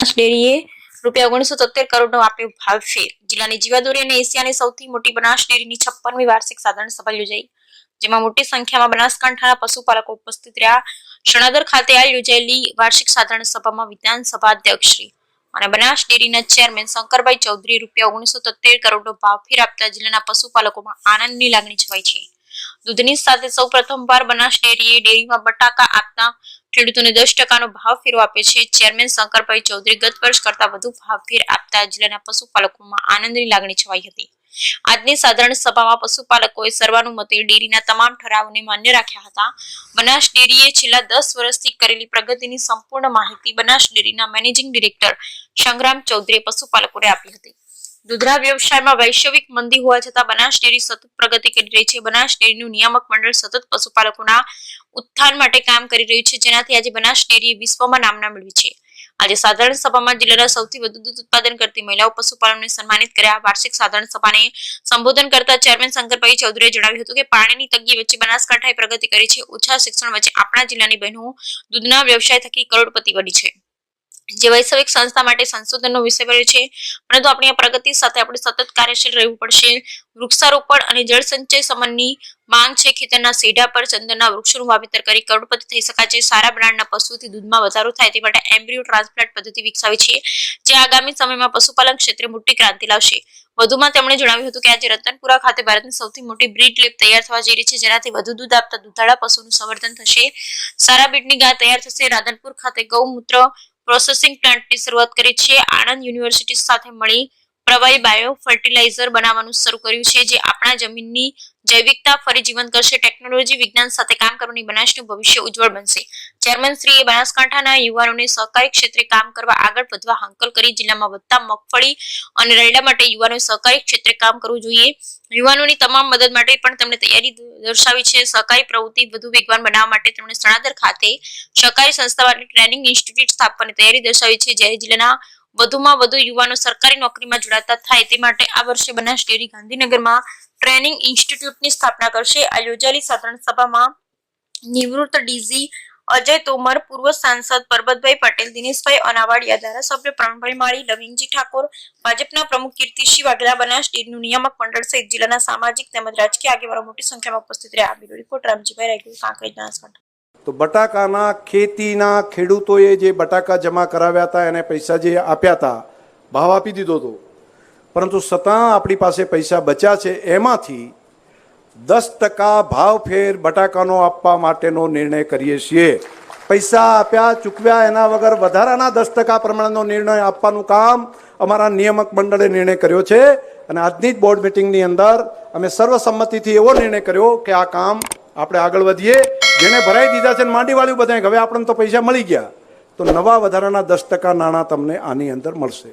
ડેરીએ ₹1973 કરોડનો આપ્યો ભાવફેર। જિલ્લાની જીવાદોરી અને એશિયાની સૌથી મોટી બનાસ ડેરીની 56મી વાર્ષિક સાધારણ સભા યોજાઈ, જેમાં મોટી સંખ્યામાં બનાસકાંઠાના પશુપાલકો ઉપસ્થિત રહ્યા। શણાદર ખાતે આ યોજાયેલી વાર્ષિક સાધારણ સભામાં વિધાનસભા અધ્યક્ષ શ્રી અને બનાસ ડેરીના ચેરમેન શંકરભાઈ ચૌધરીએ ₹1973 કરોડનો ભાવફેર આપતા જિલ્લાના પશુપાલકોમાં આનંદની લાગણી છવાઈ છે। દૂધની સાથે સૌ પ્રથમવાર બનાસ ડેરીએ ડેરીમાં બટાકા આપતા ખેડૂતોને 10%નો ભાવફેરો આપ્યો છે। ચેરમેન શંકરભાઈ ચૌધરી ગત વર્ષ કરતા વધુ ભાવફેર આપતા જિલ્લાના પશુપાલકોમાં આનંદની લાગણી છવાઈ હતી। આજની સાધારણ સભામાં પશુપાલકોએ સર્વાનુમતે ડેરીના તમામ ઠરાવોને માન્ય રાખ્યા હતા। બનાસ ડેરીએ છેલ્લા 10 વર્ષથી કરેલી પ્રગતિની સંપૂર્ણ માહિતી બનાસ ડેરીના મેનેજિંગ ડિરેક્ટર સંગ્રામ ચૌધરીએ પશુપાલકોને આપી હતી। દૂધના વ્યવસાયમાં વૈશ્વિક મંદી હોવા છતાં બનાસ ડેરી સતત પ્રગતિ કરી રહી છે। બનાસ ડેરીનું નિયામક મંડળ સતત પશુપાલકોના ઉત્થાન માટે કામ કરી રહ્યું છે, જેનાથી આજે બનાસ ડેરીએ વિશ્વમાં નામના મેળવી છે। આજે સાધારણ સભામાં જિલ્લાના સૌથી વધુ દૂધ ઉત્પાદન કરતી મહિલાઓ પશુપાલનને સન્માનિત કર્યા। વાર્ષિક સાધારણ સભાને સંબોધન કરતા ચેરમેન શંકરભાઈ ચૌધરીએ જણાવ્યું હતું કે પાણીની તંગી વચ્ચે બનાસકાંઠાએ પ્રગતિ કરી છે। ઓછા શિક્ષણ વચ્ચે આપણા જિલ્લાની બહેનો દૂધના વ્યવસાય થકી કરોડપતિ બની છે, જે વૈશ્વિક સંસ્થા માટે સંશોધનનો વિષય બન્યો છે। પરંતુ આપણી આ પ્રગતિ સાથે આપણે સતત કાર્યશીલ રહેવું પડશે। વૃક્ષારોપણ અને જળ સંચય સમનની માંગ છે। ખેતરના સેઢા પર ચંદનના વૃક્ષોનું વાવેતર કરી કરોડપતિ થઈ શકાય છે। સારા બ્રાન્ડના પશુથી દૂધમાં વધારો થાય તે માટે એમ્બ્રિયો ટ્રાન્સપ્લાન્ટ પદ્ધતિ વિકસાવી છે, જે આગામી સમયમાં પશુપાલન ક્ષેત્રે મોટી ક્રાંતિ લાવશે। વધુમાં તેમણે જણાવ્યું હતું કે આજે રતનપુરા ખાતે ભારતની સૌથી મોટી બ્રીડ લેબ તૈયાર થવા જઈ રહી છે, જેનાથી વધુ દૂધ આપતા દૂધાળા પશુનું સંવર્ધન થશે। સારા બ્રીડની ગાય તૈયાર થશે। રાધનપુર ખાતે ગૌમૂત્ર પ્રોસેસિંગ પ્લાન્ટની શરૂઆત કરી છે। આણંદ યુનિવર્સિટી સાથે મળી પ્રવાહી બાયો ફર્ટિલાઇઝર બનાવવાનું શરૂ કર્યું છે, જે આપણા જમીનની જૈવિકતા ફરી જીવંત કરશે। ટેકનોલોજી વિજ્ઞાન સાથે કામ કરવાની બનાસનું ભવિષ્ય ઉજ્જવળ બનશે। ચેરમેન શ્રીએ બનાસકાંઠાના યુવાનોને સહકારી ક્ષેત્રે કામ કરવા આગળ વધવા હાંકલ કરી। જિલ્લામાં વધતા મગફળી અને રૈડા માટે યુવાનોએ સહકારી ક્ષેત્રે કામ કરવું જોઈએ। યુવાનોની તમામ મદદ માટે પણ તેમણે તૈયારી દર્શાવી છે। સહકારી પ્રવૃત્તિ વધુ વેગવાન બનાવવા માટે તેમણે શણાદર ખાતે સહકારી સંસ્થા માટે ટ્રેનિંગ ઇન્સ્ટિટ્યૂટ સ્થાપવાની તૈયારી દર્શાવી છે, જ્યારે જિલ્લાના વધુમાં વધુ યુવાનો સરકારી નોકરીમાં જોડાતા થાય તે માટે આ વર્ષે બનાસ ડેરી ગાંધીનગરમાં ટ્રેનિંગ ઇન્સ્ટિટ્યૂટની સ્થાપના કરશે। આ યોજાયેલી સાધારણ સભામાં નિવૃત્ત ડીજી અજય તોમર, પૂર્વ સાંસદ પરબતભાઈ પટેલ, દિનેશભાઈ અનાવાડિયા, ધારાસભ્ય પ્રવીણભાઈ માળી, લવિંગજી ઠાકોર, ભાજપના પ્રમુખ કીર્તિસિંહ વાઘેલા, બનાસ ડેરીનું નિયામક મંડળ સહિત જિલ્લાના સામાજિક તેમજ રાજકીય આગેવાનો મોટી સંખ્યામાં ઉપસ્થિત રહ્યા। Bureau report Ramjibhai Raygur, Kankrej, Banaskantha. તો બટાકાના ખેતીના ખેડૂતોએ જે બટાકા જમા કરાવ્યા હતા એને પૈસા જે આપ્યા હતા, ભાવ આપી દીધો હતો, પરંતુ છતાં આપણી પાસે પૈસા બચ્યા છે। એમાંથી 10% ભાવફેર બટાકાનો આપવા માટેનો નિર્ણય કરીએ છીએ। પૈસા આપ્યા ચૂકવ્યા એના વગર વધારાના 10% પ્રમાણનો નિર્ણય આપવાનું કામ અમારા નિયામક મંડળે નિર્ણય કર્યો છે। અને આજની જ બોર્ડ મિટિંગની અંદર અમે સર્વસંમતિથી એવો નિર્ણય કર્યો કે આ કામ આપણે આગળ વધીએ। જેને ભરાઈ દીધા છે માંડી વાળ્યું બધા, હવે આપણને તો પૈસા મળી ગયા, તો નવા વધારાના 10% નાણાં તમને આની અંદર મળશે।